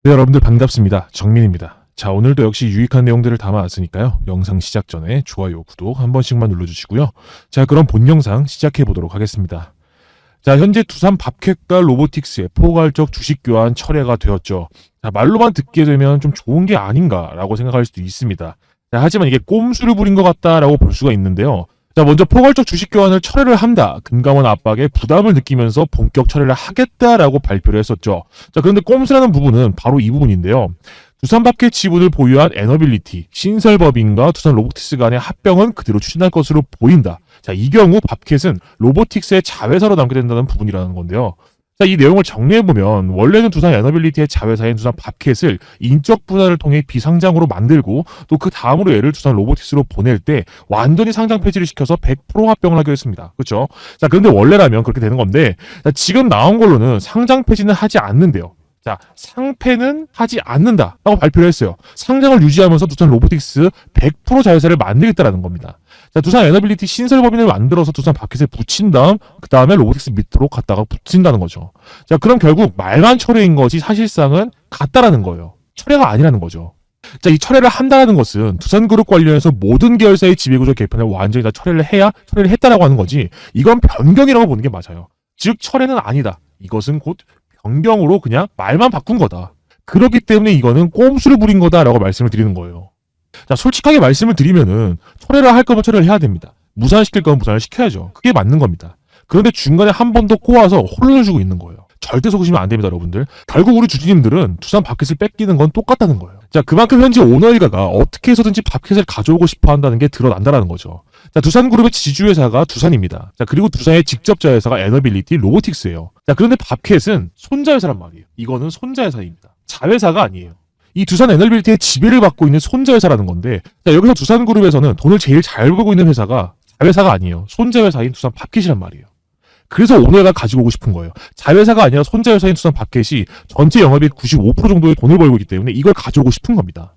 네, 여러분들 반갑습니다. 정민입니다. 자, 오늘도 역시 유익한 내용들을 담아왔으니까요. 영상 시작 전에 좋아요, 구독 한 번씩만 눌러주시고요. 자, 그럼 본 영상 시작해 보도록 하겠습니다. 자, 현재 두산 밥캣과 로보틱스의 포괄적 주식 교환 철회가 되었죠. 자, 말로만 듣게 되면 좀 좋은 게 아닌가라고 생각할 수도 있습니다. 자, 하지만 이게 꼼수를 부린 것 같다라고 볼 수가 있는데요. 자, 먼저 포괄적 주식 교환을 철회를 한다. 금감원 압박에 부담을 느끼면서 본격 철회를 하겠다라고 발표를 했었죠. 자, 그런데 꼼수라는 부분은 바로 이 부분인데요. 두산밥캣 지분을 보유한 에너빌리티, 신설법인과 두산 로보틱스 간의 합병은 그대로 추진할 것으로 보인다. 자, 이 경우 밥캣은 로보틱스의 자회사로 남게 된다는 부분이라는 건데요. 자, 이 내용을 정리해보면 원래는 두산 에너빌리티의 자회사인 두산 밥캣을 인적 분할을 통해 비상장으로 만들고 또 그 다음으로 얘를 두산 로보틱스로 보낼 때 완전히 상장 폐지를 시켜서 100% 합병을 하기로 했습니다. 그렇죠? 자, 그런데 원래라면 그렇게 되는 건데 자, 지금 나온 걸로는 상장 폐지는 하지 않는데요. 자, 상패는 하지 않는다라고 발표를 했어요. 상장을 유지하면서 두산 로보틱스 100% 자회사를 만들겠다라는 겁니다. 자, 두산 에너빌리티 신설법인을 만들어서 두산 밥캣에 붙인 다음 그 다음에 로보틱스 밑으로 갖다가 붙인다는 거죠. 자, 그럼 결국 말만 철회인 것이 사실상은 같다라는 거예요. 철회가 아니라는 거죠. 자, 이 철회를 한다는 것은 두산그룹 관련해서 모든 계열사의 지배구조 개편을 완전히 다 철회를 했다라고 하는 거지. 이건 변경이라고 보는 게 맞아요. 즉 철회는 아니다. 이것은 곧 변경으로 그냥 말만 바꾼 거다. 그렇기 때문에 이거는 꼼수를 부린 거다라고 말씀을 드리는 거예요. 자, 솔직하게 말씀을 드리면은 철회를 할 거면 철회를 해야 됩니다. 무산시킬 거면 무산을 시켜야죠. 그게 맞는 겁니다. 그런데 중간에 한 번 더 꼬아서 혼란을 주고 있는 거예요. 절대 속으시면 안 됩니다, 여러분들. 결국 우리 주주님들은 두산 밥캣을 뺏기는 건 똑같다는 거예요. 자, 그만큼 현재 오너 일가가 어떻게 해서든지 밥캣을 가져오고 싶어 한다는 게 드러난다는 거죠. 자, 두산그룹의 지주회사가 두산입니다. 자, 그리고 두산의 직접 자회사가 에너빌리티, 로보틱스예요. 자, 그런데 밥캣은 손자회사란 말이에요. 이거는 손자회사입니다. 자회사가 아니에요. 이 두산 에너빌리티의 지배를 받고 있는 손자회사라는 건데 자, 여기서 두산그룹에서는 돈을 제일 잘 벌고 있는 회사가 자회사가 아니에요. 손자회사인 두산 밥캣이란 말이에요. 그래서 오너가 가지고 오고 싶은 거예요. 자회사가 아니라 손자회사인 두산 밥캣이 전체 영업이익 95% 정도의 돈을 벌고 있기 때문에 이걸 가져오고 싶은 겁니다.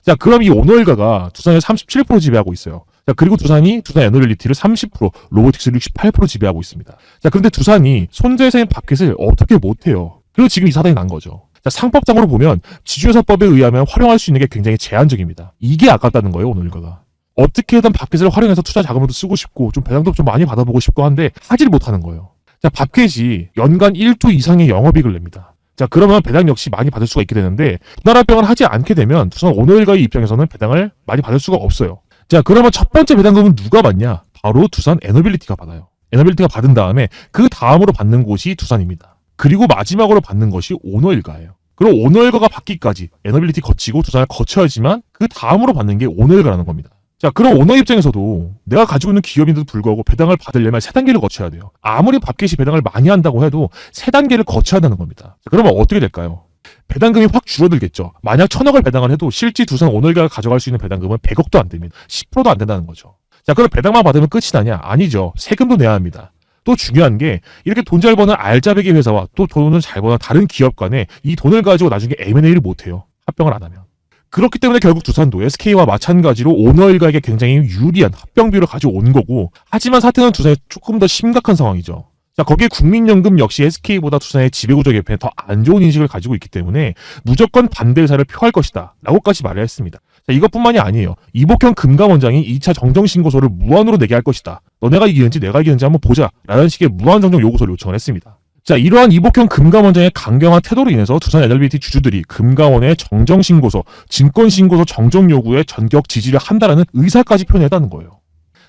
자, 그럼 이 오너 일가가 두산을 37% 지배하고 있어요. 자, 그리고 두산이 두산 에너빌리티를 30%, 로보틱스를 68% 지배하고 있습니다. 자, 그런데 두산이 손자회사인 밥캣을 어떻게 못해요? 그리고 지금 이 사단이 난 거죠. 자, 상법상으로 보면 지주회사법에 의하면 활용할 수 있는 게 굉장히 제한적입니다. 이게 아깝다는 거예요, 오너 일가가. 어떻게든 밥캣을 활용해서 투자 자금도 쓰고 싶고 좀 배당도 좀 많이 받아보고 싶고 한데 하질 못하는 거예요. 자, 밥캣이 연간 1조 이상의 영업이익을 냅니다. 자, 그러면 배당 역시 많이 받을 수가 있게 되는데 분할합병을 하지 않게 되면 두산 오너 일가의 입장에서는 배당을 많이 받을 수가 없어요. 자, 그러면 첫 번째 배당금은 누가 받냐? 바로 두산 에너빌리티가 받아요. 에너빌리티가 받은 다음에 그 다음으로 받는 곳이 두산입니다. 그리고 마지막으로 받는 것이 오너 일가예요. 그리고 오너 일가가 받기까지 에너빌리티 거치고 두산을 거쳐야지만 그 다음으로 받는 게 오너 일가라는 겁니다. 자, 그럼 오너 입장에서도 내가 가지고 있는 기업인데도 불구하고 배당을 받으려면 세 단계를 거쳐야 돼요. 아무리 밥캣이 배당을 많이 한다고 해도 세 단계를 거쳐야 한다는 겁니다. 자, 그러면 어떻게 될까요? 배당금이 확 줄어들겠죠. 만약 1,000억을 배당을 해도 실제 두산 오너 일가가 가져갈 수 있는 배당금은 100억도 안 됩니다. 10%도 안 된다는 거죠. 자, 그럼 배당만 받으면 끝이 나냐? 아니죠. 세금도 내야 합니다. 또 중요한 게 이렇게 돈 잘 버는 알짜배기 회사와 또 돈을 잘 버는 다른 기업 간에 이 돈을 가지고 나중에 M&A를 못해요. 합병을 안 하면. 그렇기 때문에 결국 두산도 SK와 마찬가지로 오너 일가에게 굉장히 유리한 합병비를 가져온 거고 하지만 사태는 두산에 조금 더 심각한 상황이죠. 자, 거기에 국민연금 역시 SK보다 두산의 지배구조 개편에 더 안 좋은 인식을 가지고 있기 때문에 무조건 반대 의사를 표할 것이다 라고까지 말을 했습니다. 자, 이것뿐만이 아니에요. 이복현 금감원장이 2차 정정신고서를 무한으로 내게 할 것이다. 너네가 이기는지 내가 이기는지 한번 보자 라는 식의 무한정정 요구서를 요청을 했습니다. 자, 이러한 이복현 금감원장의 강경한 태도로 인해서 두산 에너빌리티 주주들이 금감원의 정정신고서, 증권신고서 정정 요구에 전격 지지를 한다라는 의사까지 표현했다는 거예요.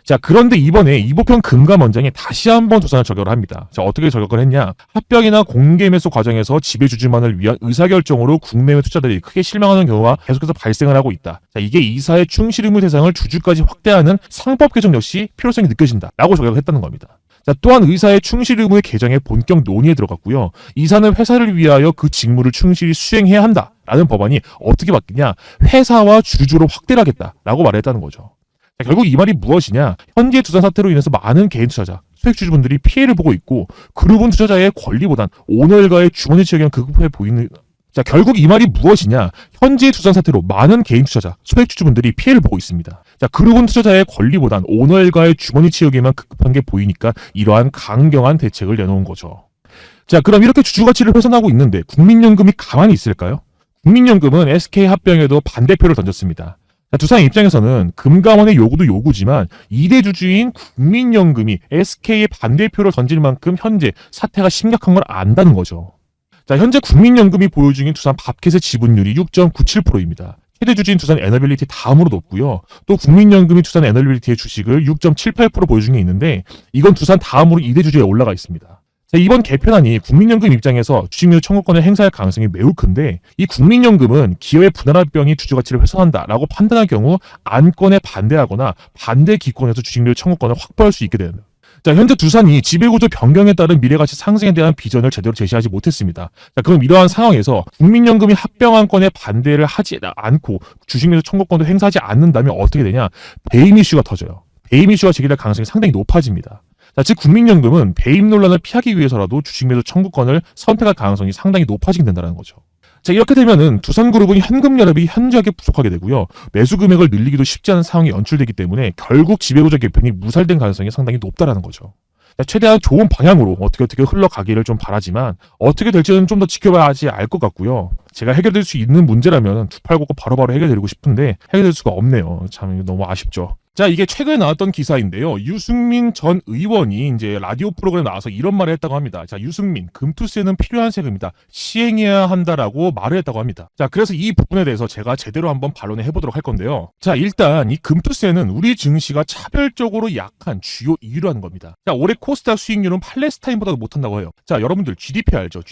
자, 그런데 이번에 이복현 금감원장이 다시 한번 두산을 저격을 합니다. 자, 어떻게 저격을 했냐? 합병이나 공개매수 과정에서 지배주주만을 위한 의사결정으로 국내외 투자들이 크게 실망하는 경우가 계속해서 발생을 하고 있다. 자, 이게 이사의 충실 의무 대상을 주주까지 확대하는 상법 개정 역시 필요성이 느껴진다 라고 저격을 했다는 겁니다. 자, 또한 의사의 충실 의무의 개정에 본격 논의에 들어갔고요. 이사는 회사를 위하여 그 직무를 충실히 수행해야 한다라는 법안이 어떻게 바뀌냐? 회사와 주주로 확대를 하겠다라고 말했다는 거죠. 자, 결국 이 말이 무엇이냐? 현재 두산 사태로 인해서 많은 개인 투자자, 소액 주주분들이 피해를 보고 있고 그룹은 투자자의 권리보단 오너 일가의 주머니 채우기만 급급해 보이는 자, 결국 이 말이 무엇이냐? 현재 두산 사태로 많은 개인 투자자, 소액 주주분들이 피해를 보고 있습니다. 자, 그룹은 투자자의 권리보단 오너 일가의 주머니 채우기에만 급급한 게 보이니까 이러한 강경한 대책을 내놓은 거죠. 자, 그럼 이렇게 주주 가치를 훼손하고 있는데 국민연금이 가만히 있을까요? 국민연금은 SK 합병에도 반대표를 던졌습니다. 두산 입장에서는 금감원의 요구도 요구지만 2대 주주인 국민연금이 SK의 반대표를 던질 만큼 현재 사태가 심각한 걸 안다는 거죠. 현재 국민연금이 보유 중인 두산 밥켓의 지분율이 6.97%입니다. 최대 주주인 두산 에너빌리티 다음으로 높고요. 또 국민연금이 두산 에너빌리티의 주식을 6.78% 보유 중에 있는데 이건 두산 다음으로 2대 주주에 올라가 있습니다. 이번 개편안이 국민연금 입장에서 주식매수 청구권을 행사할 가능성이 매우 큰데 이 국민연금은 기업의 분할합병이 주주가치를 훼손한다라고 판단할 경우 안건에 반대하거나 반대 기권에서 주식매수 청구권을 확보할 수 있게 됩니다. 현재 두산이 지배구조 변경에 따른 미래가치 상승에 대한 비전을 제대로 제시하지 못했습니다. 그럼 이러한 상황에서 국민연금이 합병안건에 반대를 하지 않고 주식매수 청구권도 행사하지 않는다면 어떻게 되냐? 배임 이슈가 터져요. 배임 이슈가 제기될 가능성이 상당히 높아집니다. 즉 국민연금은 배임 논란을 피하기 위해서라도 주식매수 청구권을 선택할 가능성이 상당히 높아지게 된다는 거죠. 이렇게 되면은 두산그룹은 현금 여력이 현저하게 부족하게 되고요. 매수 금액을 늘리기도 쉽지 않은 상황이 연출되기 때문에 결국 지배구조 개편이 무살된 가능성이 상당히 높다라는 거죠. 최대한 좋은 방향으로 어떻게 흘러가기를 좀 바라지만 어떻게 될지는 좀 더 지켜봐야지 알 것 같고요. 제가 해결될 수 있는 문제라면 두 팔 걷고 바로바로 해결드리고 싶은데 해결될 수가 없네요. 참 너무 아쉽죠. 이게 최근에 나왔던 기사인데요. 유승민 전 의원이 이제 라디오 프로그램에 나와서 이런 말을 했다고 합니다. 유승민, 금투세는 필요한 세금이다. 시행해야 한다라고 말을 했다고 합니다. 그래서 이 부분에 대해서 제가 제대로 한번 반론을 해보도록 할 건데요. 일단 이 금투세는 우리 증시가 차별적으로 약한 주요 이유로 하는 겁니다. 올해 코스닥 수익률은 팔레스타인보다도 못한다고 해요. 여러분들 GDP 알죠?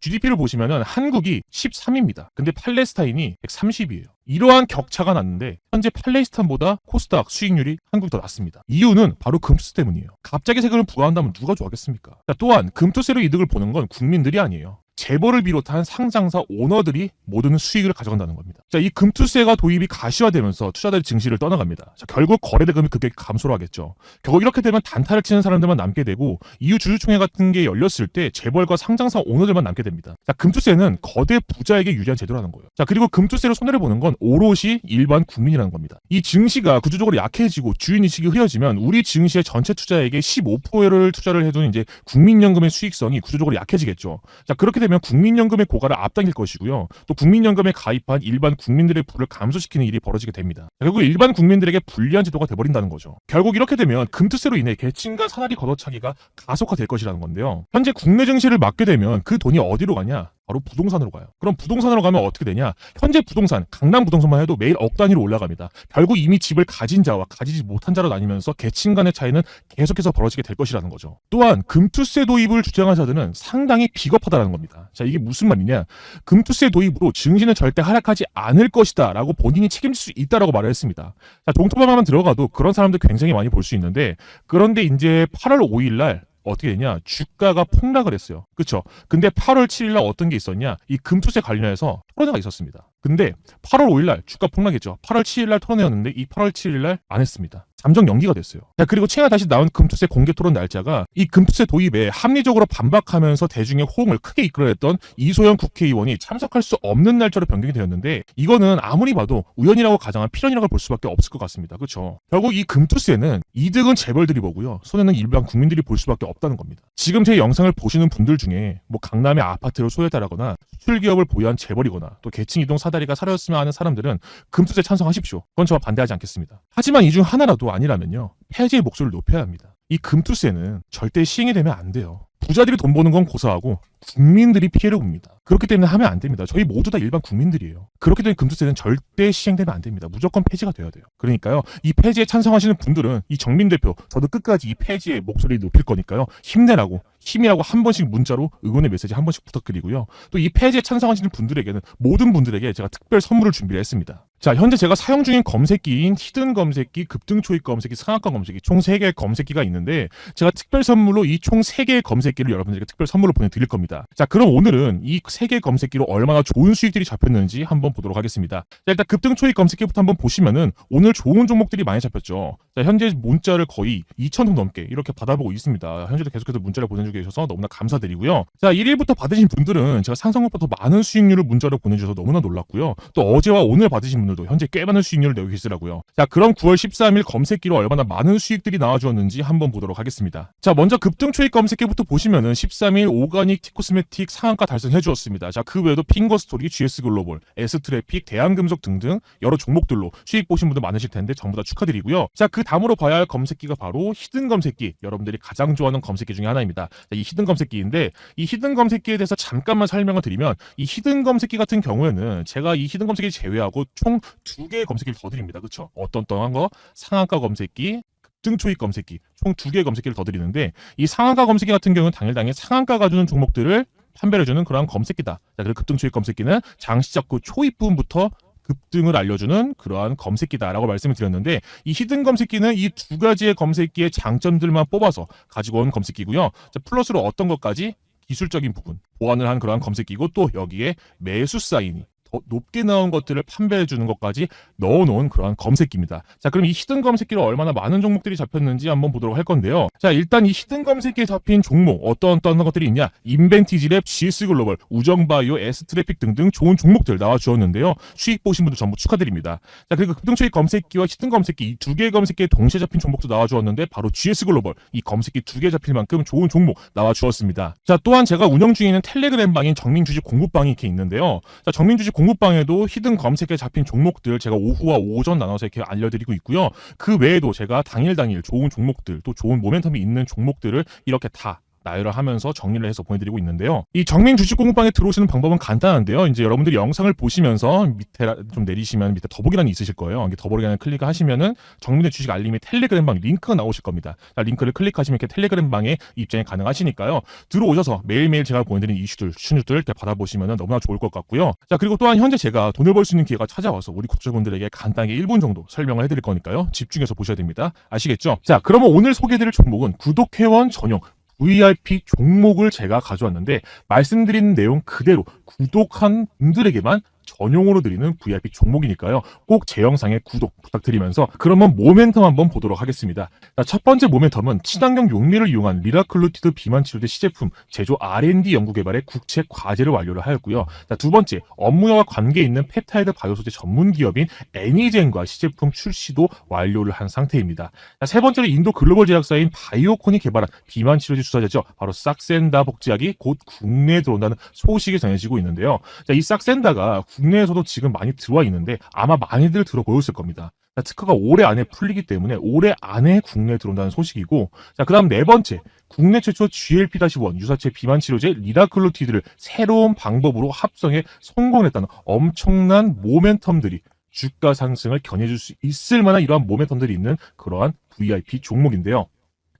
GDP를 보시면은 한국이 13입니다. 근데 팔레스타인이 130이에요. 이러한 격차가 났는데 현재 팔레스타인보다 코스닥 수익률이 한국이 더 낮습니다. 이유는 바로 금투세 때문이에요. 갑자기 세금을 부과한다면 누가 좋아하겠습니까? 또한 금투세로 이득을 보는 건 국민들이 아니에요. 재벌을 비롯한 상장사 오너들이 모든 수익을 가져간다는 겁니다. 이 금투세가 도입이 가시화되면서 투자자들이 증시를 떠나갑니다. 결국 거래대금이 급격히 감소를 하겠죠. 결국 이렇게 되면 단타를 치는 사람들만 남게 되고 이후 주주총회 같은 게 열렸을 때 재벌과 상장사 오너들만 남게 됩니다. 금투세는 거대 부자에게 유리한 제도라는 거예요. 그리고 금투세로 손해를 보는 건 오롯이 일반 국민이라는 겁니다. 이 증시가 구조적으로 약해지고 주인의식이 흐려지면 우리 증시의 전체 투자액의 15%를 투자를 해둔 이제 국민연금의 수익성이 구조적으로 약해지겠죠. 그렇게 되면 국민연금의 고갈을 앞당길 것이고요. 또 국민연금에 가입한 일반 국민들의 부를 감소시키는 일이 벌어지게 됩니다. 결국 일반 국민들에게 불리한 제도가 돼버린다는 거죠. 결국 이렇게 되면 금투세로 인해 계층간 사다리 걷어차기가 가속화될 것이라는 건데요. 현재 국내 증시를 막게 되면 그 돈이 어디로 가냐? 바로 부동산으로 가요. 그럼 부동산으로 가면 어떻게 되냐? 현재 부동산, 강남 부동산만 해도 매일 억 단위로 올라갑니다. 결국 이미 집을 가진 자와 가지지 못한 자로 나뉘면서 계층 간의 차이는 계속해서 벌어지게 될 것이라는 거죠. 또한 금투세 도입을 주장한 자들은 상당히 비겁하다는 겁니다. 이게 무슨 말이냐? 금투세 도입으로 증시는 절대 하락하지 않을 것이다 라고 본인이 책임질 수 있다라고 말을 했습니다. 종토방만 들어가도 그런 사람들 굉장히 많이 볼 수 있는데 그런데 이제 8월 5일 날 어떻게 되냐? 주가가 폭락을 했어요. 그렇죠? 근데 8월 7일 날 어떤 게 있었냐? 이 금투세 관련해서 토론회가 있었습니다. 근데 8월 5일 날 주가 폭락했죠. 8월 7일 날 토론회였는데 이 8월 7일 날 안 했습니다. 잠정 연기가 됐어요. 그리고 최근에 다시 나온 금투세 공개 토론 날짜가 이 금투세 도입에 합리적으로 반박하면서 대중의 호응을 크게 이끌어냈던 이소연 국회의원이 참석할 수 없는 날짜로 변경이 되었는데 이거는 아무리 봐도 우연이라고 가정한 필연이라고 볼 수밖에 없을 것 같습니다. 그렇죠? 결국 이 금투세는 이득은 재벌들이 보고요. 손해는 일반 국민들이 볼 수밖에 없다는 겁니다. 지금 제 영상을 보시는 분들 중에 강남의 아파트를 소유했다라거나 수출기업을 보유한 재벌이거나 또 계층 이동 사다리가 사라졌으면 하는 사람들은 금투세 찬성하십시오. 그건 저와 반대하지 않겠습니다. 하지만 이 중 하나라도 아니라면요. 폐지의 목소리를 높여야 합니다. 이 금투세는 절대 시행이 되면 안 돼요. 부자들이 돈 버는 건 고사하고 국민들이 피해를 봅니다. 그렇기 때문에 하면 안 됩니다. 저희 모두 다 일반 국민들이에요. 그렇게 된 금투세는 절대 시행되면 안 됩니다. 무조건 폐지가 돼야 돼요. 그러니까요. 이 폐지에 찬성하시는 분들은 이 정민 대표 저도 끝까지 이 폐지의 목소리를 높일 거니까요. 힘내라고 힘이라고 한 번씩 문자로 응원의 메시지 한 번씩 부탁드리고요. 또 이 폐지에 찬성하시는 분들에게는 모든 분들에게 제가 특별 선물을 준비를 했습니다. 현재 제가 사용 중인 검색기인 히든 검색기, 급등 초입 검색기, 상한가 검색기 총 3개의 검색기가 있는데 제가 특별 선물로 이 총 3개의 검색기를 여러분들에게 특별 선물로 보내드릴 겁니다. 그럼 오늘은 이 3개의 검색기로 얼마나 좋은 수익들이 잡혔는지 한번 보도록 하겠습니다. 일단 급등 초입 검색기부터 한번 보시면은 오늘 좋은 종목들이 많이 잡혔죠. 현재 문자를 거의 2,000통 넘게 이렇게 받아보고 있습니다. 현재도 계속해서 문자를 보내주고 계셔서 너무나 감사드리고요. 1일부터 받으신 분들은 제가 상상보다 더 많은 수익률을 문자로 보내주셔서 너무나 놀랐고요. 또 어제와 오늘 받으신 분들 오늘도 현재 꽤 많은 수익률을 내고 계시더라고요. 자, 그럼 9월 13일 검색기로 얼마나 많은 수익들이 나와주었는지 한번 보도록 하겠습니다. 자, 먼저 급등 초입 검색기부터 보시면은 13일 오가닉 티코스메틱 상한가 달성해 주었습니다. 자, 그 외에도 핑거스토리, GS글로벌, S트래픽, 대한금속 등등 여러 종목들로 수익 보신 분들 많으실 텐데 전부 다 축하드리고요. 자, 그 다음으로 봐야 할 검색기가 바로 히든 검색기, 여러분들이 가장 좋아하는 검색기 중에 하나입니다. 자, 이 히든 검색기인데 이 히든 검색기에 대해서 잠깐만 설명을 드리면 이 히든 검색기 같은 경우에는 제가 이 히든 검색기 제외하고 총 2개의 검색기를 더 드립니다. 그렇죠? 어떤 거 상한가 검색기, 급등 초입 검색기 총 2개의 검색기를 더 드리는데 이 상한가 검색기 같은 경우는 당일 상한가가 주는 종목들을 판별해주는 그러한 검색기다. 자, 그리고 급등 초입 검색기는 장 시작 후 초입 부분부터 급등을 알려주는 그러한 검색기다라고 말씀을 드렸는데 이 히든 검색기는 이 2가지의 검색기의 장점들만 뽑아서 가지고 온 검색기고요. 자, 플러스로 어떤 것까지 기술적인 부분 보완을 한 그러한 검색기고 또 여기에 매수 사인이 더 높게 나온 것들을 판별해 주는 것까지 넣어놓은 그러한 검색기입니다. 자, 그럼 이 히든 검색기로 얼마나 많은 종목들이 잡혔는지 한번 보도록 할 건데요. 자, 일단 이 히든 검색기에 잡힌 종목 어떤 것들이 있냐? 인벤티지랩, GS글로벌, 우정바이오, S트래픽 등등 좋은 종목들 나와주었는데요. 수익 보신 분들 전부 축하드립니다. 자, 그리고 급등초입 검색기와 히든 검색기 이 2개의 검색기에 동시에 잡힌 종목도 나와주었는데 바로 GS글로벌 이 검색기 2개 잡힐 만큼 좋은 종목 나와주었습니다. 자, 또한 제가 운영 중에 있는 텔레그램방인 정민주식 공부방이 이렇게 있는데요. 자, 정민주식 공부방에도 히든 검색에 잡힌 종목들 제가 오후와 오전 나눠서 이렇게 알려드리고 있고요. 그 외에도 제가 당일 좋은 종목들 또 좋은 모멘텀이 있는 종목들을 이렇게 다 나열을 하면서 정리를 해서 보내드리고 있는데요. 이 정민 주식 공부방에 들어오시는 방법은 간단한데요. 이제 여러분들이 영상을 보시면서 밑에 좀 내리시면 밑에 더보기란이 있으실 거예요. 이게 더보기란을 클릭하시면은 정민의 주식 알림이 텔레그램방 링크가 나오실 겁니다. 자, 링크를 클릭하시면 이렇게 텔레그램방에 입장이 가능하시니까요. 들어오셔서 매일매일 제가 보내드리는 이슈들, 추천주들 이렇게 받아보시면 너무나 좋을 것 같고요. 자, 그리고 또한 현재 제가 돈을 벌 수 있는 기회가 찾아와서 우리 구독자분들에게 간단하게 1분 정도 설명을 해드릴 거니까요. 집중해서 보셔야 됩니다. 아시겠죠? 자, 그러면 오늘 소개해드릴 종목은 구독회원 전용 VIP 종목을 제가 가져왔는데 말씀드린 내용 그대로 구독한 분들에게만 전용으로 드리는 VIP 종목이니까요. 꼭 제 영상에 구독 부탁드리면서 그러면 모멘텀 한번 보도록 하겠습니다. 자, 첫 번째 모멘텀은 친환경 용매를 이용한 리라클루티드 비만 치료제 시제품 제조 R&D 연구개발의 국책 과제를 완료를 하였고요. 자, 두 번째 업무와 관계 있는 펩타이드 바이오 소재 전문 기업인 애니젠과 시제품 출시도 완료를 한 상태입니다. 자, 세 번째는 인도 글로벌 제약사인 바이오콘이 개발한 비만 치료제 주사제죠. 바로 싹센다 복제약이 곧 국내에 들어온다는 소식이 전해지고 있는데요. 자, 이 싹센다가 국내에서도 지금 많이 들어와 있는데 아마 많이들 들어보셨을 겁니다. 자, 특허가 올해 안에 풀리기 때문에 올해 안에 국내에 들어온다는 소식이고, 자, 그 다음 네 번째, 국내 최초 GLP-1 유사체 비만 치료제 리라클루티드를 새로운 방법으로 합성해 성공했다는 엄청난 모멘텀들이 주가 상승을 견해줄 수 있을 만한 이러한 모멘텀들이 있는 그러한 VIP 종목인데요.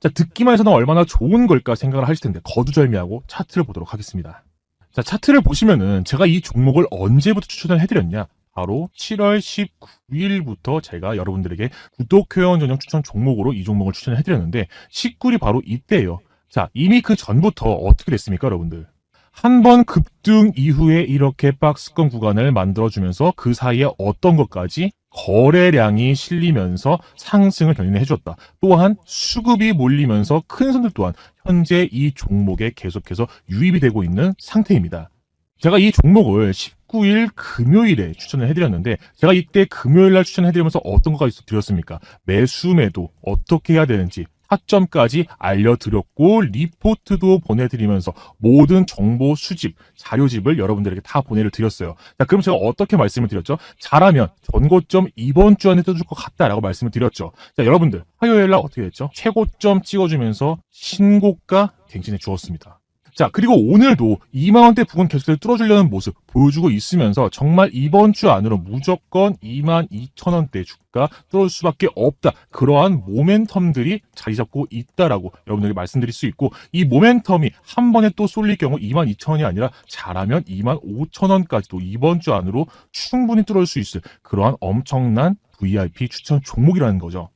자, 듣기만 해서는 얼마나 좋은 걸까 생각을 하실 텐데 거두절미하고 차트를 보도록 하겠습니다. 자, 차트를 보시면은 제가 이 종목을 언제부터 추천을 해드렸냐? 바로 7월 19일부터 제가 여러분들에게 구독회원 전용 추천 종목으로 이 종목을 추천을 해드렸는데 19일이 바로 이때예요. 자, 이미 그 전부터 어떻게 됐습니까, 여러분들? 한 번 급등 이후에 이렇게 박스권 구간을 만들어주면서 그 사이에 어떤 것까지 거래량이 실리면서 상승을 견인해 줬다. 또한 수급이 몰리면서 큰 손들 또한 현재 이 종목에 계속해서 유입이 되고 있는 상태입니다. 제가 이 종목을 19일 금요일에 추천을 해드렸는데 제가 이때 금요일날 추천해드리면서 어떤 것까지 드렸습니까? 매수매도 어떻게 해야 되는지 타점까지 알려드렸고 리포트도 보내드리면서 모든 정보 수집, 자료집을 여러분들에게 다 보내드렸어요. 자, 그럼 제가 어떻게 말씀을 드렸죠? 잘하면 전고점 이번 주 안에 떠줄 것 같다라고 말씀을 드렸죠. 자, 여러분들 화요일날 어떻게 됐죠? 최고점 찍어주면서 신고가 갱신해 주었습니다. 자, 그리고 오늘도 2만원대 부근 계속해서 뚫어주려는 모습 보여주고 있으면서 정말 이번 주 안으로 무조건 22,000원대 주가 뚫을 수밖에 없다. 그러한 모멘텀들이 자리 잡고 있다라고 여러분들에게 말씀드릴 수 있고 이 모멘텀이 한 번에 또 쏠릴 경우 22,000원이 아니라 잘하면 25,000원까지도 이번 주 안으로 충분히 뚫을 수 있을 그러한 엄청난 VIP 추천 종목이라는 거죠.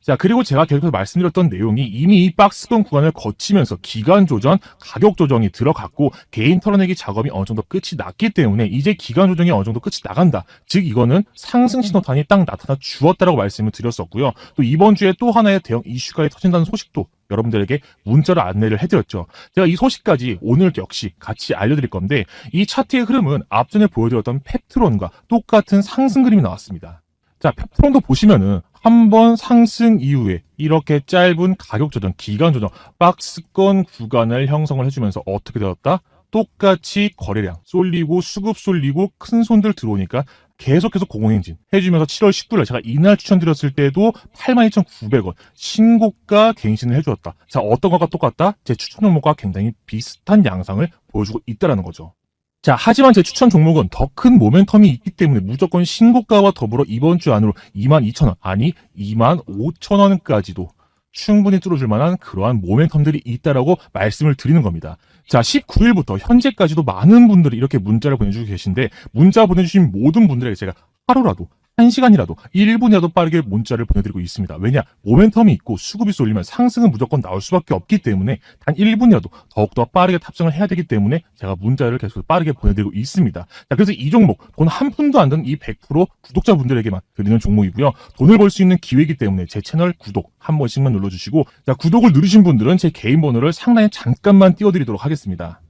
자, 그리고 제가 계속해서 말씀드렸던 내용이 이미 이 박스권 구간을 거치면서 기간 조정, 가격 조정이 들어갔고 개인 털어내기 작업이 어느 정도 끝이 났기 때문에 이제 기간 조정이 어느 정도 끝이 나간다. 즉 이거는 상승 신호탄이 딱 나타나 주었다라고 말씀을 드렸었고요. 또 이번 주에 또 하나의 대형 이슈가 터진다는 소식도 여러분들에게 문자로 안내를 해드렸죠. 제가 이 소식까지 오늘 역시 같이 알려드릴 건데 이 차트의 흐름은 앞전에 보여드렸던 펩트론과 똑같은 상승 그림이 나왔습니다. 자, 펩트론도 보시면은 한번 상승 이후에 이렇게 짧은 가격 조정, 기간 조정, 박스권 구간을 형성을 해주면서 어떻게 되었다? 똑같이 거래량 쏠리고 수급 쏠리고 큰 손들 들어오니까 계속해서 공공행진 해주면서 7월 19일 제가 이날 추천드렸을 때도 82,900원 신고가 갱신을 해주었다. 자, 어떤 것과 똑같다? 제 추천 종목과 굉장히 비슷한 양상을 보여주고 있다는 거죠. 자, 하지만 제 추천 종목은 더 큰 모멘텀이 있기 때문에 무조건 신고가와 더불어 이번 주 안으로 22,000원, 아니 25,000원까지도 충분히 뚫어줄 만한 그러한 모멘텀들이 있다라고 말씀을 드리는 겁니다. 자, 19일부터 현재까지도 많은 분들이 이렇게 문자를 보내주고 계신데 문자 보내주신 모든 분들에게 제가 하루라도 1시간이라도 1분이라도 빠르게 문자를 보내드리고 있습니다. 왜냐? 모멘텀이 있고 수급이 쏠리면 상승은 무조건 나올 수밖에 없기 때문에 단 1분이라도 더욱더 빠르게 탑승을 해야 되기 때문에 제가 문자를 계속 빠르게 보내드리고 있습니다. 자, 그래서 이 종목 돈 한 푼도 안 드는 이 100% 구독자분들에게만 드리는 종목이고요. 돈을 벌 수 있는 기회이기 때문에 제 채널 구독 한 번씩만 눌러주시고, 자, 구독을 누르신 분들은 제 개인 번호를 상단에 잠깐만 띄워드리도록 하겠습니다.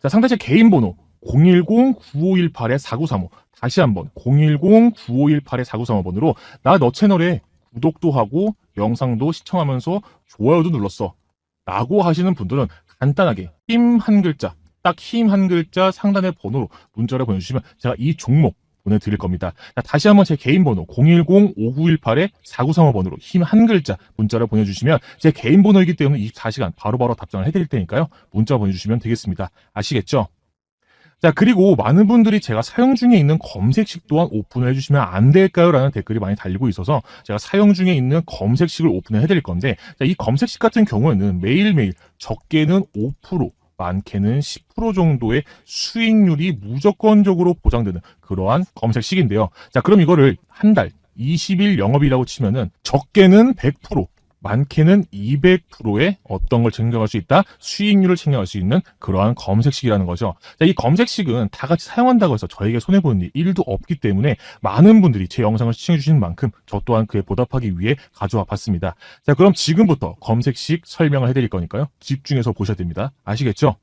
자, 상단 제 개인 번호 010-9518-4935 다시 한번 010-9518-4935번으로 나 너 채널에 구독도 하고 영상도 시청하면서 좋아요도 눌렀어 라고 하시는 분들은 간단하게 힘 한 글자, 딱 힘 한 글자 상단의 번호로 문자를 보내주시면 제가 이 종목 보내드릴 겁니다. 자, 다시 한번 제 개인 번호 010-5918-4935번으로 힘 한 글자 문자를 보내주시면 제 개인 번호이기 때문에 24시간 바로바로 답장을 해드릴 테니까요. 문자 보내주시면 되겠습니다. 아시겠죠? 자, 그리고 많은 분들이 제가 사용 중에 있는 검색식 또한 오픈을 해주시면 안 될까요? 라는 댓글이 많이 달리고 있어서 제가 사용 중에 있는 검색식을 오픈을 해드릴 건데, 자, 이 검색식 같은 경우에는 매일매일 적게는 5%, 많게는 10% 정도의 수익률이 무조건적으로 보장되는 그러한 검색식인데요. 자, 그럼 이거를 한 달 20일 영업이라고 치면은 적게는 100%, 많게는 200%의 어떤 걸 챙겨갈 수 있다? 수익률을 챙겨갈 수 있는 그러한 검색식이라는 거죠. 자, 이 검색식은 다 같이 사용한다고 해서 저에게 손해보는 일도 없기 때문에 많은 분들이 제 영상을 시청해주시는 만큼 저 또한 그에 보답하기 위해 가져와 봤습니다. 자, 그럼 지금부터 검색식 설명을 해드릴 거니까요. 집중해서 보셔야 됩니다. 아시겠죠?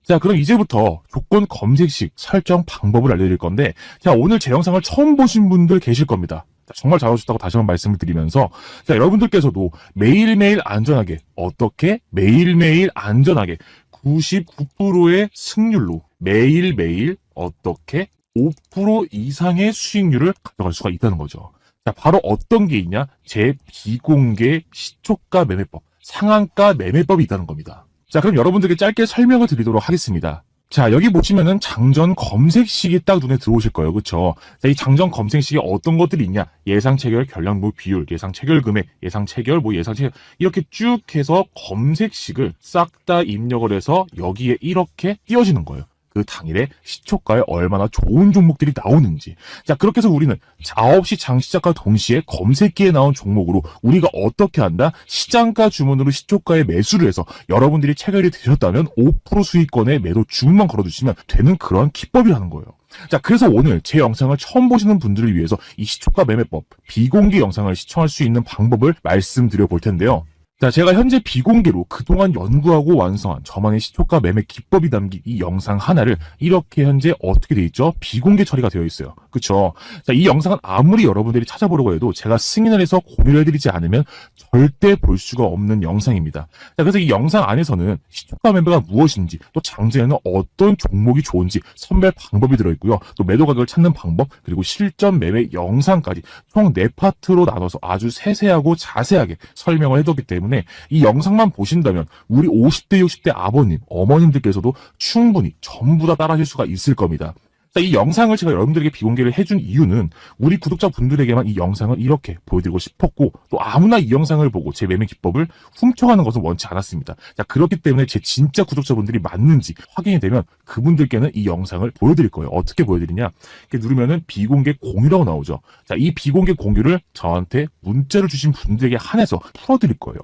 자, 그럼 이제부터 조건 검색식 설정 방법을 알려드릴 건데, 자, 오늘 제 영상을 처음 보신 분들 계실 겁니다. 정말 잘하셨다고 다시 한번 말씀을 드리면서, 자, 여러분들께서도 매일매일 안전하게, 어떻게? 매일매일 안전하게 99%의 승률로 매일매일 어떻게? 5% 이상의 수익률을 가져갈 수가 있다는 거죠. 자, 바로 어떤 게 있냐? 제 비공개 시초가 매매법, 상한가 매매법이 있다는 겁니다. 자, 그럼 여러분들께 짧게 설명을 드리도록 하겠습니다. 자, 여기 보시면은 장전 검색식이 딱 눈에 들어오실 거예요. 그쵸? 자, 이 장전 검색식에 어떤 것들이 있냐? 예상 체결, 결량무 비율, 예상 체결 금액, 예상 체결, 예상 체결. 이렇게 쭉 해서 검색식을 싹 다 입력을 해서 여기에 이렇게 띄워지는 거예요. 그 당일에 시초가에 얼마나 좋은 종목들이 나오는지. 자, 그렇게 해서 우리는 9시 장 시작과 동시에 검색기에 나온 종목으로 우리가 어떻게 한다? 시장가 주문으로 시초가에 매수를 해서 여러분들이 체결이 되셨다면 5% 수익권에 매도 주문만 걸어두시면 되는 그런 기법이라는 거예요. 자, 그래서 오늘 제 영상을 처음 보시는 분들을 위해서 이 시초가 매매법 비공개 영상을 시청할 수 있는 방법을 말씀드려 볼 텐데요. 자, 제가 현재 비공개로 그동안 연구하고 완성한 저만의 시초가 매매 기법이 담긴 이 영상 하나를 이렇게 현재 어떻게 돼 있죠? 비공개 처리가 되어 있어요. 그쵸? 자, 이 영상은 아무리 여러분들이 찾아보려고 해도 제가 승인을 해서 공유를 해드리지 않으면 절대 볼 수가 없는 영상입니다. 자, 그래서 이 영상 안에서는 시초가 매매가 무엇인지, 또 장전에는 어떤 종목이 좋은지 선별 방법이 들어있고요. 또 매도 가격을 찾는 방법, 그리고 실전 매매 영상까지 총 4파트로 나눠서 아주 세세하고 자세하게 설명을 해뒀기 때문에 이 영상만 보신다면 우리 50대, 60대 아버님, 어머님들께서도 충분히 전부 다 따라하실 수가 있을 겁니다. 자, 이 영상을 제가 여러분들에게 비공개를 해준 이유는 우리 구독자분들에게만 이 영상을 이렇게 보여드리고 싶었고, 또 아무나 이 영상을 보고 제 매매 기법을 훔쳐가는 것은 원치 않았습니다. 자, 그렇기 때문에 제 진짜 구독자분들이 맞는지 확인이 되면 그분들께는 이 영상을 보여드릴 거예요. 어떻게 보여드리냐? 이렇게 누르면은 비공개 공유라고 나오죠. 자, 이 비공개 공유를 저한테 문자를 주신 분들에게 한해서 풀어드릴 거예요.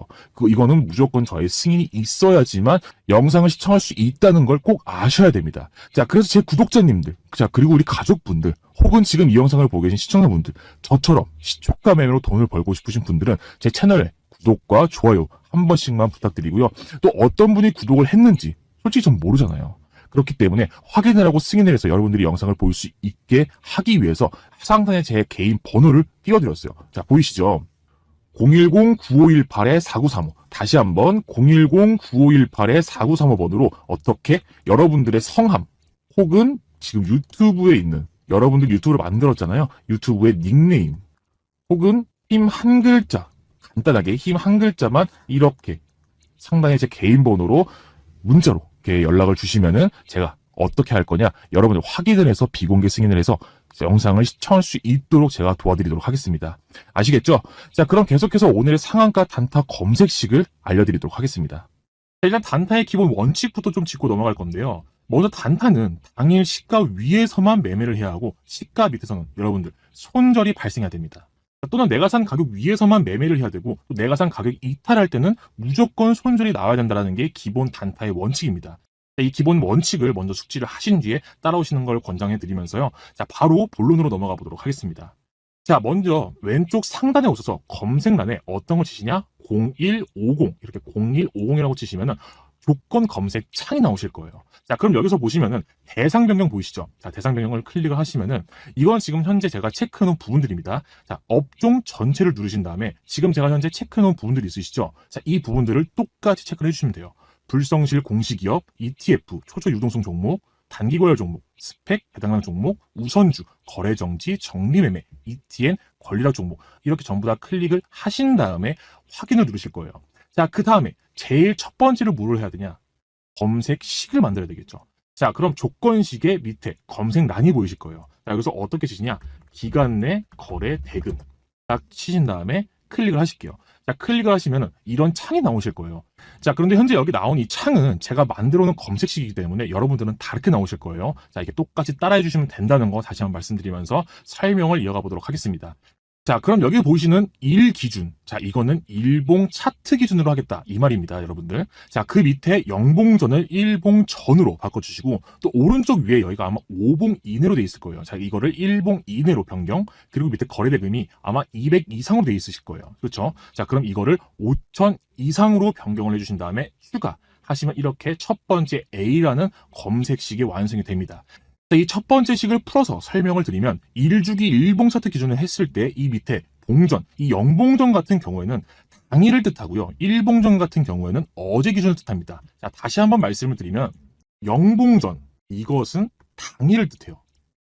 이거는 무조건 저의 승인이 있어야지만 영상을 시청할 수 있다는 걸 꼭 아셔야 됩니다. 자, 그래서 제 구독자님들, 자, 그리고 우리 가족분들, 혹은 지금 이 영상을 보고 계신 시청자분들, 저처럼 시초가 매매로 돈을 벌고 싶으신 분들은 제 채널에 구독과 좋아요 한 번씩만 부탁드리고요. 또 어떤 분이 구독을 했는지 솔직히 전 모르잖아요. 그렇기 때문에 확인을 하고 승인을 해서 여러분들이 영상을 볼 수 있게 하기 위해서 상단에 제 개인 번호를 띄워드렸어요. 자, 보이시죠? 010-9518-4935. 다시 한번 010-9518-4935번으로 어떻게 여러분들의 성함 혹은 지금 유튜브에 있는, 여러분들 유튜브를 만들었잖아요. 유튜브의 닉네임 혹은 힘 한 글자, 간단하게 힘 한 글자만 이렇게 상단에 제 개인 번호로 문자로 이렇게 연락을 주시면은 제가 어떻게 할 거냐, 여러분들 확인을 해서 비공개 승인을 해서 영상을 시청할 수 있도록 제가 도와드리도록 하겠습니다. 아시겠죠? 자, 그럼 계속해서 오늘의 상한가 단타 검색식을 알려드리도록 하겠습니다. 자, 일단 단타의 기본 원칙부터 좀 짚고 넘어갈 건데요. 먼저 단타는 당일 시가 위에서만 매매를 해야 하고, 시가 밑에서는 여러분들 손절이 발생해야 됩니다. 또는 내가 산 가격 위에서만 매매를 해야 되고, 또 내가 산 가격 이탈할 때는 무조건 손절이 나와야 된다는 게 기본 단타의 원칙입니다. 이 기본 원칙을 먼저 숙지를 하신 뒤에 따라오시는 걸 권장해 드리면서요. 자, 바로 본론으로 넘어가 보도록 하겠습니다. 자, 먼저 왼쪽 상단에 오셔서 검색란에 어떤 걸 치시냐? 0150, 이렇게 0150이라고 치시면은 조건 검색 창이 나오실 거예요. 자, 그럼 여기서 보시면은 대상 변경 보이시죠? 자, 대상 변경을 클릭을 하시면은 이건 지금 현재 제가 체크해 놓은 부분들입니다. 자, 업종 전체를 누르신 다음에 지금 제가 현재 체크해 놓은 부분들이 있으시죠? 자, 이 부분들을 똑같이 체크를 해주시면 돼요. 불성실 공시기업, ETF, 초저 유동성 종목, 단기고열 종목, 스펙, 배당량 종목, 우선주, 거래정지, 정리매매, ETN, 권리락 종목, 이렇게 전부 다 클릭을 하신 다음에 확인을 누르실 거예요. 자, 그 다음에 제일 첫 번째로 뭐를 해야 되냐? 검색식을 만들어야 되겠죠. 자, 그럼 조건식의 밑에 검색란이 보이실 거예요. 자, 여기서 어떻게 치시냐? 기간 내 거래 대금 딱 치신 다음에 클릭을 하실게요. 자, 클릭을 하시면 이런 창이 나오실 거예요. 자, 그런데 현재 여기 나온 이 창은 제가 만들어 놓은 검색식이기 때문에 여러분들은 다르게 나오실 거예요. 자, 이게 똑같이 따라해 주시면 된다는 거 다시 한번 말씀드리면서 설명을 이어가 보도록 하겠습니다. 자, 그럼 여기 보시는 일 기준. 자, 이거는 일봉 차트 기준으로 하겠다. 이 말입니다, 여러분들. 자, 그 밑에 영봉전을 일봉전으로 바꿔주시고, 또 오른쪽 위에 여기가 아마 5봉 이내로 돼 있을 거예요. 자, 이거를 일봉 이내로 변경, 그리고 밑에 거래대금이 아마 200 이상으로 돼 있으실 거예요. 그렇죠? 자, 그럼 이거를 5,000 이상으로 변경을 해주신 다음에 추가 하시면 이렇게 첫 번째 A라는 검색식이 완성이 됩니다. 이 첫 번째 식을 풀어서 설명을 드리면, 일주기 일봉 차트 기준을 했을 때 이 밑에 봉전, 이 영봉전 같은 경우에는 당일을 뜻하고요. 일봉전 같은 경우에는 어제 기준을 뜻합니다. 자, 다시 한번 말씀을 드리면 영봉전, 이것은 당일을 뜻해요.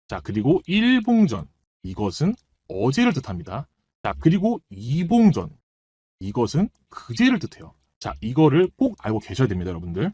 자, 그리고 일봉전, 이것은 어제를 뜻합니다. 자, 그리고 이봉전, 이것은 그제를 뜻해요. 자, 이거를 꼭 알고 계셔야 됩니다, 여러분들.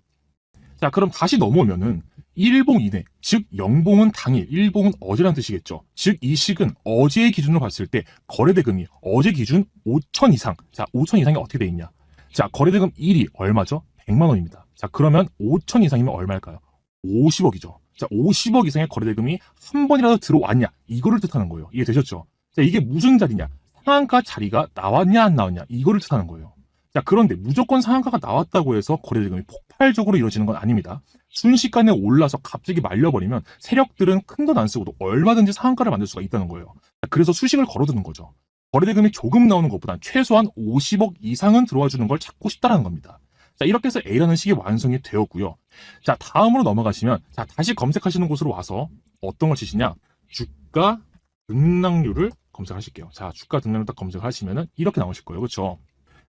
자, 그럼 다시 넘어오면은 일봉 이내, 즉 영봉은 당일, 일봉은 어제라는 뜻이겠죠. 즉 이 식은 어제의 기준으로 봤을 때 거래대금이 어제 기준 5,000 이상. 자, 5,000 이상이 어떻게 돼 있냐? 자, 거래대금 1이 얼마죠? 100만 원입니다. 자, 그러면 5,000 이상이면 얼마일까요? 50억이죠. 자, 50억 이상의 거래대금이 한 번이라도 들어왔냐? 이거를 뜻하는 거예요. 이해되셨죠? 자, 이게 무슨 자리냐? 상한가 자리가 나왔냐 안 나왔냐? 이거를 뜻하는 거예요. 자, 그런데 무조건 상한가가 나왔다고 해서 거래대금이 폭발적으로 이루어지는 건 아닙니다. 순식간에 올라서 갑자기 말려버리면 세력들은 큰돈 안 쓰고도 얼마든지 상한가를 만들 수가 있다는 거예요. 자, 그래서 수식을 걸어두는 거죠. 거래대금이 조금 나오는 것보단 최소한 50억 이상은 들어와 주는 걸 찾고 싶다는 겁니다. 자, 이렇게 해서 A라는 식이 완성이 되었고요. 자, 다음으로 넘어가시면, 자, 다시 검색하시는 곳으로 와서 어떤 걸 치시냐? 주가 등락률을 검색하실게요. 자, 주가 등락률 딱 검색하시면은 이렇게 나오실 거예요. 그렇죠?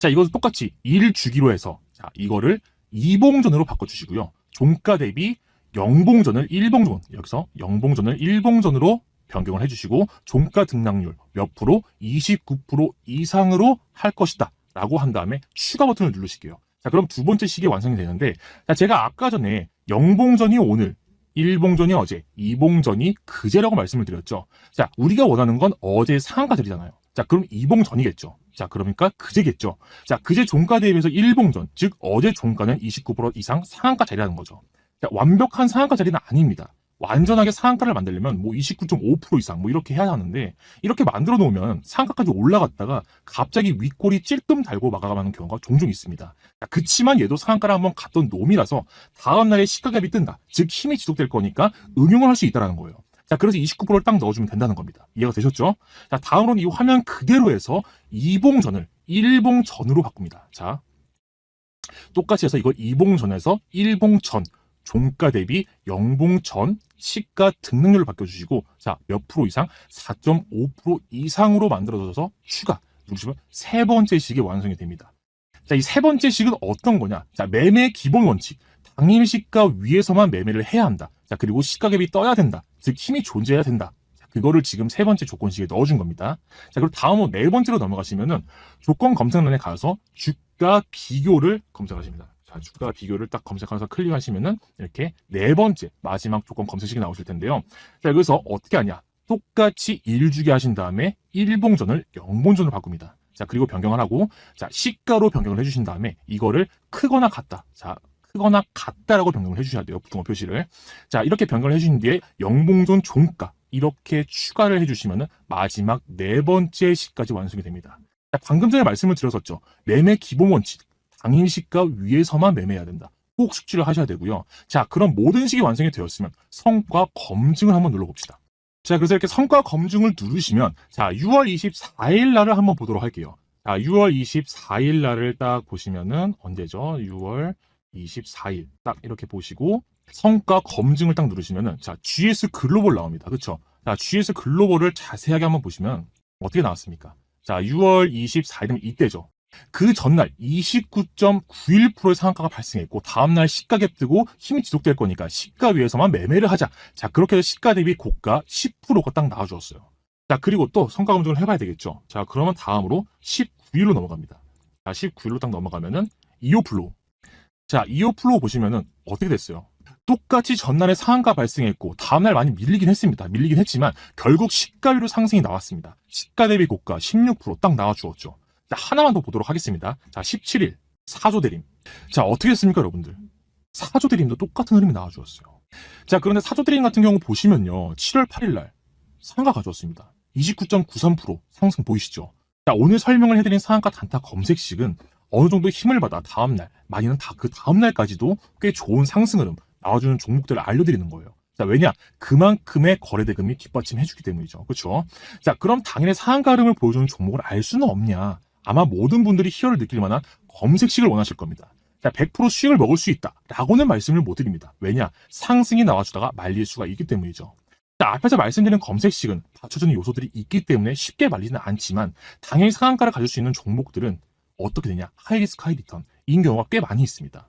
자, 이것도 똑같이 1주기로 해서, 자, 이거를 이봉전으로 바꿔주시고요. 종가 대비 영봉전을 일봉전, 여기서 영봉전을 일봉전으로 변경을 해주시고, 종가 등락률 몇 프로? 29% 이상으로 할 것이다 라고 한 다음에 추가 버튼을 누르실게요. 자, 그럼 두 번째 식이 완성이 되는데, 자, 제가 아까 전에 영봉전이 오늘 1봉전이 어제, 2봉전이 그제라고 말씀을 드렸죠. 자, 우리가 원하는 건 어제 상한가 자리잖아요. 자, 그럼 2봉전이겠죠. 자, 그러니까 그제겠죠. 자, 그제 종가 대비해서 1봉전, 즉 어제 종가는 29% 이상 상한가 자리라는 거죠. 자, 완벽한 상한가 자리는 아닙니다. 완전하게 상한가를 만들려면 뭐 29.5% 이상 뭐 이렇게 해야 하는데, 이렇게 만들어 놓으면 상한가까지 올라갔다가 갑자기 윗골이 찔끔 달고 마감하는 경우가 종종 있습니다. 그치만 얘도 상한가를 한번 갔던 놈이라서 다음날에 시가갭이 뜬다, 즉 힘이 지속될 거니까 응용을 할 수 있다는 거예요. 자, 그래서 29%를 딱 넣어주면 된다는 겁니다. 이해가 되셨죠? 자, 다음으로는 이 화면 그대로 해서 2봉전을 1봉전으로 바꿉니다. 자, 똑같이 해서 이걸 2봉전에서 1봉전, 종가 대비 0봉전, 시가 등락률을 바꿔주시고, 자, 몇 프로 이상? 4.5% 이상으로 만들어져서 추가 누르시면 세 번째 식이 완성이 됩니다. 자, 이 세 번째 식은 어떤 거냐? 자, 매매 기본 원칙. 당일 시가 위에서만 매매를 해야 한다. 자, 그리고 시가갭이 떠야 된다. 즉, 힘이 존재해야 된다. 자, 그거를 지금 세 번째 조건식에 넣어준 겁니다. 자, 그리고 다음으로 네 번째로 넘어가시면은 조건 검색란에 가서 주가 비교를 검색하십니다. 자, 주가 비교를 딱 검색하면서 클릭하시면은 이렇게 네 번째 마지막 조건 검색식이 나오실 텐데요. 자, 여기서 어떻게 하냐? 똑같이 1주기 하신 다음에 1봉전을 0봉전으로 바꿉니다. 자, 그리고 변경을 하고, 자, 시가로 변경을 해주신 다음에 이거를 크거나 같다. 자, 크거나 같다라고 변경을 해주셔야 돼요. 부등호 표시를. 자, 이렇게 변경을 해주신 뒤에 0봉전 종가 이렇게 추가를 해주시면은 마지막 네 번째 식까지 완성이 됩니다. 자, 방금 전에 말씀을 드렸었죠. 매매 기본 원칙. 당일 시가 위에서만 매매해야 된다. 꼭 숙지를 하셔야 되고요. 자, 그럼 모든 식이 완성이 되었으면 성과 검증을 한번 눌러봅시다. 자, 그래서 이렇게 성과 검증을 누르시면, 자, 6월 24일 날을 한번 보도록 할게요. 자, 6월 24일 날을 딱 보시면은 언제죠? 6월 24일 딱 이렇게 보시고 성과 검증을 딱 누르시면은, 자, GS 글로벌 나옵니다. 그쵸? 자, GS 글로벌을 자세하게 한번 보시면 어떻게 나왔습니까? 자, 6월 24일이면 이때죠. 그 전날 29.91%의 상한가가 발생했고, 다음날 시가갭 뜨고 힘이 지속될 거니까 시가 위에서만 매매를 하자. 자, 그렇게 해서 시가 대비 고가 10%가 딱 나와주었어요. 자, 그리고 또 성과 검증을 해봐야 되겠죠. 자, 그러면 다음으로 19일로 넘어갑니다. 자, 19일로 딱 넘어가면은 이오플로우. 자, 이오플로우 보시면은 어떻게 됐어요? 똑같이 전날에 상한가 발생했고 다음날 많이 밀리긴 했습니다. 밀리긴 했지만 결국 시가 위로 상승이 나왔습니다. 시가 대비 고가 16% 딱 나와주었죠. 자, 하나만 더 보도록 하겠습니다. 자, 17일 사조대림. 자, 어떻게 됐습니까, 여러분들? 사조대림도 똑같은 흐름이 나와주었어요. 자, 그런데 사조대림 같은 경우 보시면요, 7월 8일 날 상한가 가져왔습니다. 29.93% 상승 보이시죠? 자, 오늘 설명을 해드린 상한가 단타 검색식은 어느 정도 힘을 받아 다음날, 많이는 다 그 다음날까지도 꽤 좋은 상승 흐름 나와주는 종목들을 알려드리는 거예요. 자, 왜냐? 그만큼의 거래대금이 뒷받침해주기 때문이죠. 그렇죠? 자, 그럼 당일의 상한가 흐름을 보여주는 종목을 알 수는 없냐? 아마 모든 분들이 희열을 느낄 만한 검색식을 원하실 겁니다. 자, 100% 수익을 먹을 수 있다 라고는 말씀을 못 드립니다. 왜냐? 상승이 나와주다가 말릴 수가 있기 때문이죠. 자, 앞에서 말씀드린 검색식은 받쳐주는 요소들이 있기 때문에 쉽게 말리지는 않지만, 당일 상한가를 가질 수 있는 종목들은 어떻게 되냐? 하이리스크 하이리턴 인 경우가 꽤 많이 있습니다.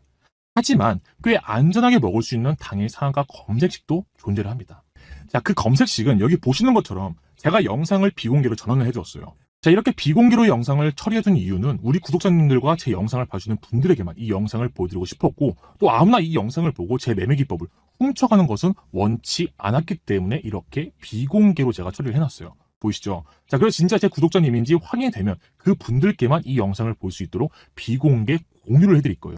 하지만 꽤 안전하게 먹을 수 있는 당일 상한가 검색식도 존재를 합니다. 자, 그 검색식은 여기 보시는 것처럼 제가 영상을 비공개로 전환을 해주었어요. 자, 이렇게 비공개로 영상을 처리해준 이유는 우리 구독자님들과 제 영상을 봐주는 분들에게만 이 영상을 보여드리고 싶었고, 또 아무나 이 영상을 보고 제 매매 기법을 훔쳐가는 것은 원치 않았기 때문에 이렇게 비공개로 제가 처리를 해놨어요. 보이시죠? 자, 그래서 진짜 제 구독자님인지 확인이 되면 그 분들께만 이 영상을 볼 수 있도록 비공개 공유를 해드릴 거예요.